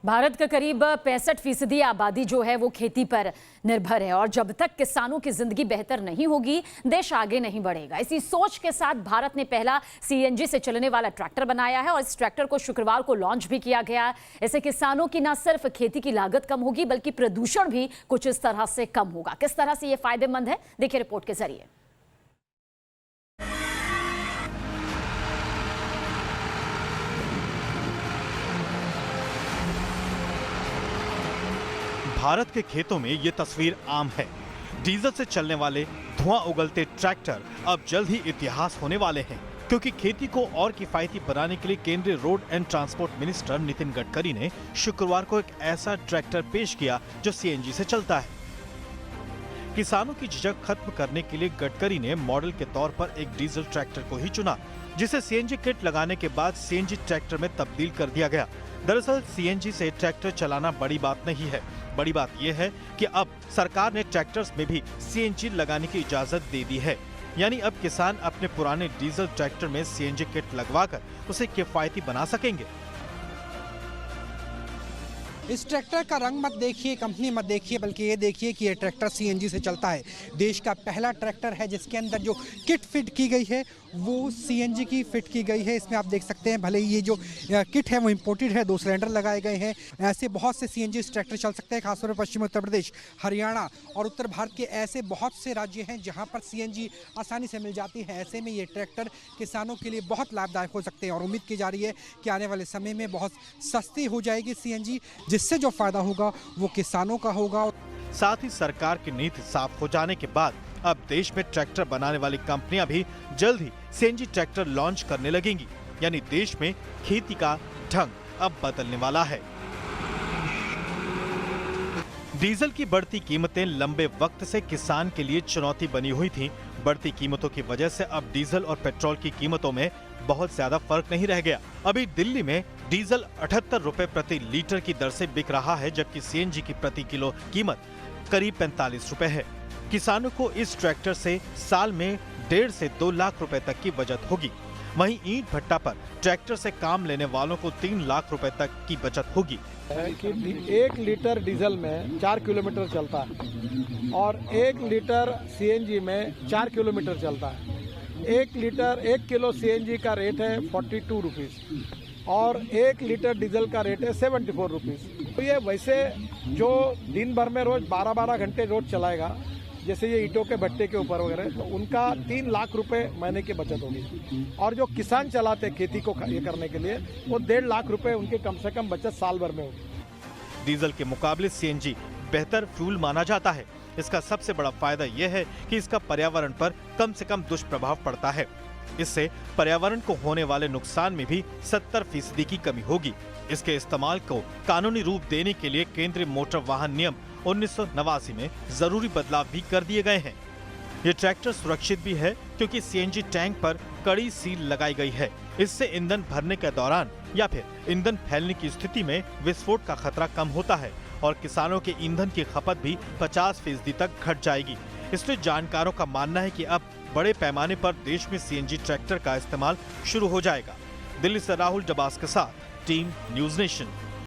भारत का करीब 65% आबादी जो है वो खेती पर निर्भर है और जब तक किसानों की जिंदगी बेहतर नहीं होगी देश आगे नहीं बढ़ेगा। इसी सोच के साथ भारत ने पहला सीएनजी से चलने वाला ट्रैक्टर बनाया है और इस ट्रैक्टर को शुक्रवार को लॉन्च भी किया गया। इससे किसानों की न सिर्फ खेती की लागत कम होगी बल्कि प्रदूषण भी कुछ इस तरह से कम होगा। किस तरह से ये फायदेमंद है देखिए रिपोर्ट के जरिए। भारत के खेतों में ये तस्वीर आम है। डीजल से चलने वाले धुआं उगलते ट्रैक्टर अब जल्द ही इतिहास होने वाले हैं, क्योंकि खेती को और किफायती बनाने के लिए केंद्रीय road and transport minister Nitin Gadkari ने शुक्रवार को एक ऐसा ट्रैक्टर पेश किया जो सीएनजी से चलता है। किसानों की झिझक खत्म करने के लिए गडकरी ने मॉडल के तौर पर एक डीजल ट्रैक्टर को ही चुना, जिसे सीएनजी किट लगाने के बाद सीएनजी ट्रैक्टर में तब्दील कर दिया गया। दरअसल सीएनजी से ट्रैक्टर चलाना बड़ी बात नहीं है, बड़ी बात यह है कि अब सरकार ने ट्रैक्टर्स में भी सीएनजी लगाने की इजाजत दे दी है। यानी अब किसान अपने पुराने डीजल ट्रैक्टर में सीएनजी किट लगवाकर उसे किफायती बना सकेंगे। इस ट्रैक्टर का रंग मत देखिए, कंपनी मत देखिए, बल्कि ये देखिए कि ये ट्रैक्टर सीएनजी से चलता है। देश का पहला ट्रैक्टर है जिसके अंदर जो किट फिट की गई है वो सीएनजी की फिट की गई है। इसमें आप देख सकते हैं, भले ही ये जो किट है वो इम्पोर्टेड है, 2 सिलेंडर लगाए गए हैं। ऐसे बहुत से सीएनजी इस ट्रैक्टर चल सकते हैं, खासतौर पर पश्चिमी उत्तर प्रदेश, हरियाणा और उत्तर भारत के ऐसे बहुत से राज्य हैं जहाँ पर सीएनजी आसानी से मिल जाती है। ऐसे में ये ट्रैक्टर किसानों के लिए बहुत लाभदायक हो सकते हैं और उम्मीद की जा रही है कि आने वाले समय में बहुत सस्ती हो जाएगी सीएनजी, जिससे जो फायदा होगा वो किसानों का होगा। साथ ही सरकार की नीति साफ हो जाने के बाद अब देश में ट्रैक्टर बनाने वाली कंपनियां भी जल्द ही सीएनजी ट्रैक्टर लॉन्च करने लगेंगी। यानी देश में खेती का ढंग अब बदलने वाला है। डीजल की बढ़ती कीमतें लंबे वक्त से किसान के लिए चुनौती बनी हुई थी। बढ़ती कीमतों की वजह से अब डीजल और पेट्रोल की कीमतों में बहुत ज्यादा फर्क नहीं रह गया। अभी दिल्ली में डीजल 78 रुपए प्रति लीटर की दर से बिक रहा है, जबकि सीएनजी की प्रति किलो कीमत करीब 45 रुपए है। किसानों को इस ट्रैक्टर से साल में 1.5 से 2 लाख रुपए तक की बचत होगी। वहीं ईंट भट्टा पर ट्रैक्टर से काम लेने वालों को 3 लाख रुपए तक की बचत होगी। कि 1 लीटर डीजल में 4 किलोमीटर चलता है और 1 लीटर सीएनजी में 4 किलोमीटर चलता है। 1 किलो सीएनजी का रेट है 42 रुपीज़ और 1 लीटर डीजल का रेट है 74 रुपीज़। तो ये वैसे जो दिन भर में रोज 12-12 घंटे रोज चलाएगा, जैसे ये ईंटों के भट्टे के ऊपर वगैरह, तो उनका 3 लाख रुपए महीने की बचत होगी। और जो किसान चलाते हैं खेती को ये करने के लिए, वो 1.5 लाख रुपए उनके कम से कम बचत साल भर में होगी। डीजल के मुकाबले सीएनजी बेहतर फ्यूल माना जाता है। इसका सबसे बड़ा फायदा यह है कि इसका पर्यावरण पर कम से कम दुष्प्रभाव पड़ता है। इससे पर्यावरण को होने वाले नुकसान में भी 70% की कमी होगी। इसके इस्तेमाल को कानूनी रूप देने के लिए केंद्रीय मोटर वाहन नियम 1989 में जरूरी बदलाव भी कर दिए गए हैं। ये ट्रैक्टर सुरक्षित भी है क्योंकि सीएनजी टैंक पर कड़ी सील लगाई गई है। इससे ईंधन भरने के दौरान या फिर ईंधन फैलने की स्थिति में विस्फोट का खतरा कम होता है और किसानों के ईंधन की खपत भी 50% तक घट जाएगी। इसलिए जानकारों का मानना है कि अब बड़े पैमाने पर देश में सीएनजी ट्रैक्टर का इस्तेमाल शुरू हो जाएगा। दिल्ली से राहुल डबास के साथ टीम न्यूज़ नेशन।